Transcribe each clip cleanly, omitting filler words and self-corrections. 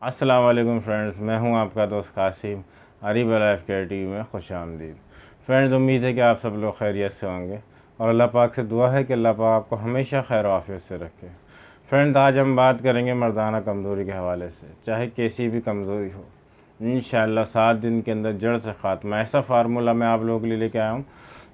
अस्सलाम वालेकुम फ्रेंड्स, मैं हूं आपका दोस्त Qasim. Areeb life care TV में खुश आमदीद। फ्रेंड्स, उम्मीद है कि आप सब लोग खैरियत से होंगे और अल्लाह पाक से दुआ है कि अल्लाह पाक आपको हमेशा खैर आफियत से रखे। फ्रेंड्स, आज हम बात करेंगे मर्दाना कमज़ोरी के हवाले से। चाहे कैसी भी कमज़ोरी हो, इंशाअल्लाह 7 दिन के अंदर जड़ से ख़ात्मा। ऐसा फार्मूला मैं आप लोगों के लिए लेके आया हूँ।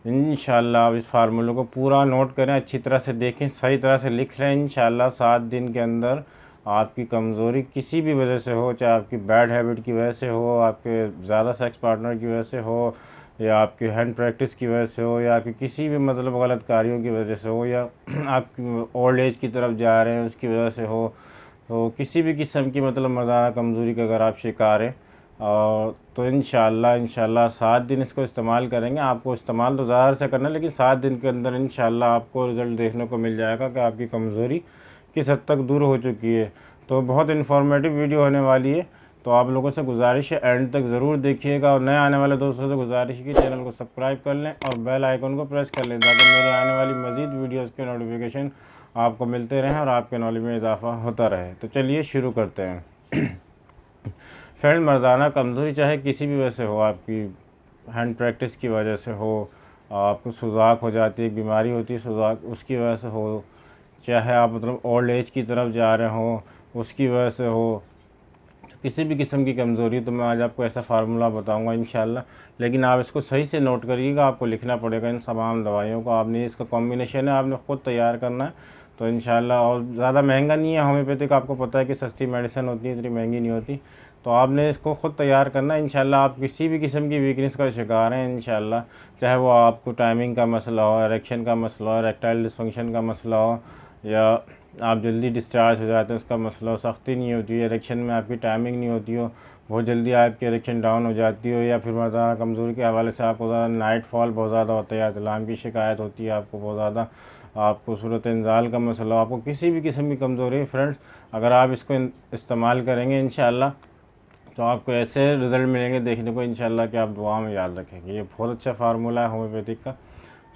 इंशाअल्लाह आप इस फार्मूले को पूरा नोट करें, अच्छी तरह से देखें, सही तरह से लिख लें। इंशाअल्लाह 7 दिन के अंदर आपकी कमज़ोरी किसी भी वजह से हो, चाहे आपकी बैड हैबिट की वजह से हो, आपके ज़्यादा सेक्स पार्टनर की वजह से हो, या आपकी हैंड प्रैक्टिस की वजह से हो, या आपकी किसी भी मतलब गलत कार्यों की वजह से हो, या आप ओल्ड एज की तरफ जा रहे हैं उसकी वजह से हो, तो किसी भी किस्म की मतलब मर्दाना कमज़ोरी का अगर आप शिकार हैं और तो इंशाअल्लाह 7 दिन इसको इस्तेमाल करेंगे। आपको इस्तेमाल तो ज़ाहिर से करना है, लेकिन 7 दिन के अंदर इंशाअल्लाह आपको रिज़ल्ट देखने को मिल जाएगा कि आपकी कमज़ोरी किस हद तक दूर हो चुकी है। तो बहुत इन्फॉर्मेटिव वीडियो होने वाली है, तो आप लोगों से गुजारिश है एंड तक ज़रूर देखिएगा। और नए आने वाले दोस्तों से गुजारिश है कि चैनल को सब्सक्राइब कर लें और बेल आइकन को प्रेस कर लें, ताकि मेरे आने वाली मज़ीद वीडियोज़ के नोटिफिकेशन आपको मिलते रहें और आपके नॉलेज में इजाफा होता रहे। तो चलिए शुरू करते हैं। फ्रेंड, मर्दाना कमज़ोरी चाहे किसी भी वजह से हो, आपकी हैंड प्रैक्टिस की वजह से हो, आपको सुजाक हो जाती है, बीमारी होती है सुजाक, उसकी वजह से हो, चाहे आप मतलब ओल्ड एज की तरफ जा रहे हो उसकी वजह से हो, किसी भी किस्म की कमज़ोरी, तो मैं आज आपको ऐसा फार्मूला बताऊंगा इंशाल्लाह। लेकिन आप इसको सही से नोट करिएगा, आपको लिखना पड़ेगा इन तमाम दवाइयों को। आपने इसका कॉम्बिनेशन है, आपने ख़ुद तैयार करना है, तो इंशाल्लाह। और ज़्यादा महंगा नहीं है, होम्योपैथिक आपको पता है कि सस्ती मेडिसिन होती है, इतनी महंगी नहीं होती। तो आपने इसको ख़ुद तैयार करना है इंशाल्लाह। आप किसी भी किस्म की वीकनेस का शिकार हैं इंशाल्लाह, चाहे वो आपको टाइमिंग का मसला हो, इरेक्शन का मसला हो, इरेक्टाइल डिस्फंक्शन का मसला हो, या आप जल्दी डिस्चार्ज हो जाते हैं उसका मसला हो, सख्ती नहीं होती है इरेक्शन में, आपकी टाइमिंग नहीं होती हो, बहुत जल्दी आपकी इरेक्शन डाउन हो जाती हो, या फिर मर्दाना कमज़ोरी के हवाले से आपको ज़्यादा नाइट फॉल बहुत ज़्यादा होता है, या तलाम की शिकायत होती है आपको बहुत ज़्यादा, आपको सूरत इंजाल का मसला हो, आपको किसी भी किस्म की कमज़ोरी है फ्रेंड्स, अगर आप इसको इस्तेमाल करेंगे इंशाअल्लाह तो आपको ऐसे रिज़ल्ट मिलेंगे देखने को इंशाअल्लाह कि आप दुआ में याद रखेंगे। ये बहुत अच्छा फार्मूला है होम्योपैथिक का।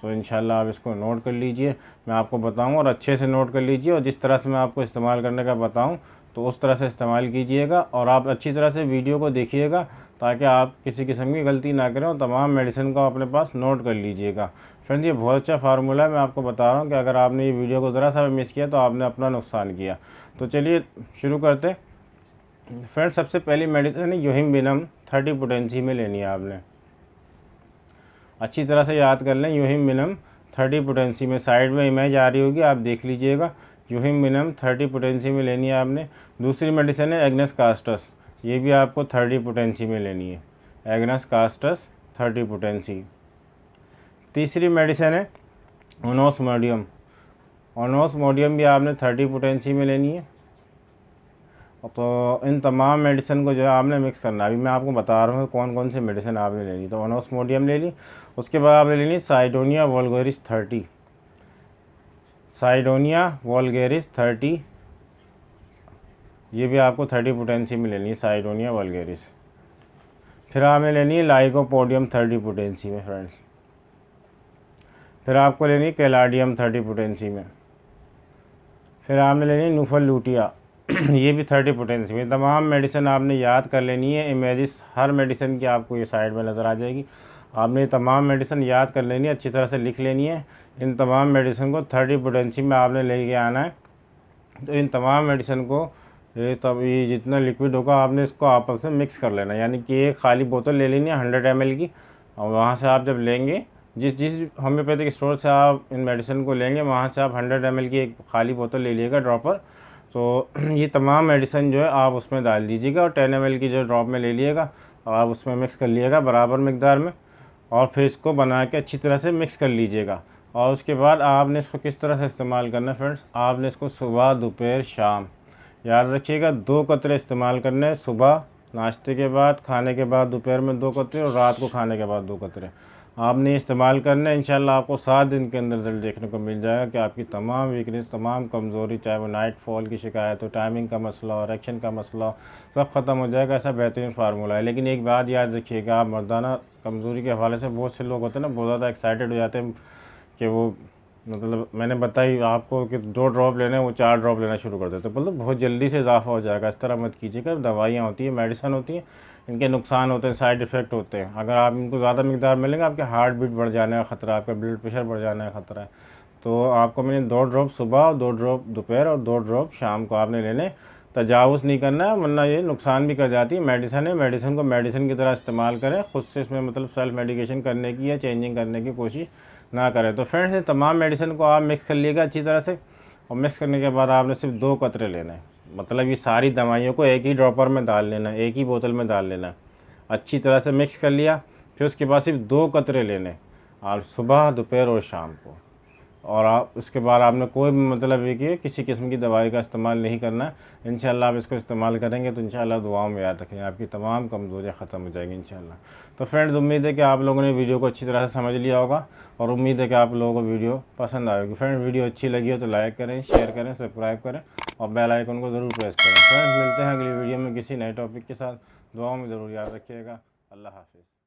तो इंशाअल्लाह आप इसको नोट कर लीजिए, मैं आपको बताऊं, और अच्छे से नोट कर लीजिए, और जिस तरह से मैं आपको इस्तेमाल करने का बताऊं तो उस तरह से इस्तेमाल कीजिएगा, और आप अच्छी तरह से वीडियो को देखिएगा ताकि आप किसी किस्म की गलती ना करें, और तमाम मेडिसिन को अपने पास नोट कर लीजिएगा। फ्रेंड्स, ये बहुत अच्छा फार्मूला है, मैं आपको बता रहा हूँ कि अगर आपने ये वीडियो को ज़रा सा भी मिस किया तो आपने अपना नुकसान किया। तो चलिए शुरू करते। फ्रेंड्स, सबसे पहली मेडिसिन है यूहिम्बिनम 30 पोटेंसी में लेनी है आपने। अच्छी तरह से याद कर लें, यूहिम्बिनम 30 पोटेंसी में, साइड में इमेज आ रही होगी, आप देख लीजिएगा। यूहिम्बिनम 30 पोटेंसी में लेनी है आपने। दूसरी मेडिसिन है एग्नेस कास्टस, ये भी आपको 30 पोटेंसी में लेनी है, एग्नेस कास्टस 30 पोटेंसी। तीसरी मेडिसिन है ओनोसमोडियम, ओनोसमोडियम भी आपने 30 पोटेंसी में लेनी है। तो इन तमाम मेडिसिन को जो है आपने मिक्स करना है। अभी मैं आपको बता रहा हूँ कौन कौन सी मेडिसिन आपने लेनी। तो ओनोसमोडियम ले ली, उसके बाद आपने लेनी साइडोनिया वल्गैरिस 30, साइडोनिया वल्गैरिस 30, ये भी आपको 30 पोटेंसी में लेनी है, साइडोनिया वल्गैरिस। फिर आपने लेनी है लाइकोपोडियम 30 पोटेंसी में फ्रेंड्स। फिर आपको लेनी है कैलाडियम 30 पोटेंसी में। फिर आपने लेनी है नुफलूटिया, ये भी 30 पोटेंसी में। तमाम मेडिसिन आपने याद कर लेनी है, इमेजेस हर मेडिसिन की आपको ये साइड में नज़र आ जाएगी। आपने तमाम मेडिसिन याद कर लेनी है, अच्छी तरह से लिख लेनी है। इन तमाम मेडिसिन को 30 पोटेंसी में आपने लेके आना है। तो इन तमाम मेडिसिन को ये जितना लिक्विड होगा आपने इसको आपस में मिक्स कर लेना, यानी कि एक खाली बोतल ले लेनी है 100 ml की, और वहाँ से आप जब लेंगे, जिस जिस होम्योपैथिक स्टोर से आप इन मेडिसिन को लेंगे वहाँ से आप 100 ml की एक खाली बोतल ले लीजिएगा ड्रॉपर। तो ये तमाम मेडिसिन जो है आप उसमें डाल दीजिएगा, और 10 ml की जो ड्रॉप में ले लिएगा और आप उसमें मिक्स कर लीजिएगा बराबर मकदार में, और फिर इसको बना के अच्छी तरह से मिक्स कर लीजिएगा। और उसके बाद आपने इसको किस तरह से इस्तेमाल करना है फ्रेंड्स, आपने इसको सुबह दोपहर शाम, याद रखिएगा 2 कतरे इस्तेमाल करने हैं, सुबह नाश्ते के बाद, खाने के बाद दोपहर में 2 कतरे, और रात को खाने के बाद 2 कतरे आपने इस्तेमाल करना है। इंशाल्लाह आपको 7 दिन के अंदर रिजल्ट देखने को मिल जाएगा कि आपकी तमाम वीकनेस, तमाम कमज़ोरी, चाहे वो नाइट फॉल की शिकायत हो, टाइमिंग का मसला हो, इरेक्शन का मसला हो, सब ख़त्म हो जाएगा। ऐसा बेहतरीन फार्मूला है। लेकिन एक बात याद रखिएगा, आप मर्दाना कमज़ोरी के हवाले से बहुत से लोग होते हैं ना, बहुत ज़्यादा एक्साइटेड हो जाते हैं कि वो मतलब मैंने बताई आपको कि 2 ड्रॉप लेने हैं, वो 4 ड्रॉप लेना शुरू कर देते, मतलब बहुत जल्दी से इजाफा हो जाएगा। इस तरह मत कीजिएगा। दवाइयाँ होती हैं, मेडिसिन होती हैं, इनके नुकसान होते हैं, साइड इफ़ेक्ट होते हैं। अगर आप इनको ज़्यादा मिकदार में लेंगे, आपके हार्ट बीट बढ़ जाने का ख़तरा है, आपका ब्लड प्रेशर बढ़ जाने का ख़तरा है। तो आपको मैंने 2 ड्रॉप सुबह और 2 ड्रॉप दोपहर और 2 ड्रॉप शाम को आपने लेने, तजावुज़ नहीं करना है, वरना ये नुकसान भी कर जाती है। मेडिसिन है, मेडिसिन को मेडिसिन की तरह इस्तेमाल करें, ख़ुद से इसमें मतलब सेल्फ मेडिकेशन करने की या चेंजिंग करने की कोशिश ना करें। तो फ्रेंड्स, ये तमाम मेडिसिन को आप मिक्स कर लीजिएगा अच्छी तरह से, और मिक्स करने के बाद आपने सिर्फ 2 कतरे लेना है। मतलब ये सारी दवाइयों को एक ही ड्रॉपर में डाल लेना है, एक ही बोतल में डाल लेना है। अच्छी तरह से मिक्स कर लिया, फिर उसके बाद सिर्फ 2 कतरे लेने, और सुबह दोपहर और शाम को। और आप उसके बाद आपने कोई भी मतलब है कि किसी किस्म की दवाई का इस्तेमाल नहीं करना है। इंशाल्लाह आप इसको इस्तेमाल करेंगे तो इंशाल्लाह दुआओं में याद रखेंगे, आपकी तमाम कमज़ोरियाँ ख़त्म हो जाएंगी इंशाल्लाह। तो फ्रेंड्स, उम्मीद है कि आप लोगों ने वीडियो को अच्छी तरह से समझ लिया होगा, और उम्मीद है कि आप लोगों को वीडियो पसंद आएगी। फ्रेंड्स, वीडियो अच्छी लगी हो तो लाइक करें, शेयर करें, सब्सक्राइब करें, और बेल आइकन को ज़रूर प्रेस करें। फ्रेंड्स, मिलते हैं अगली वीडियो में किसी नए टॉपिक के साथ। दुआओं में ज़रूर याद रखिएगा। अल्लाह हाफ़िज़।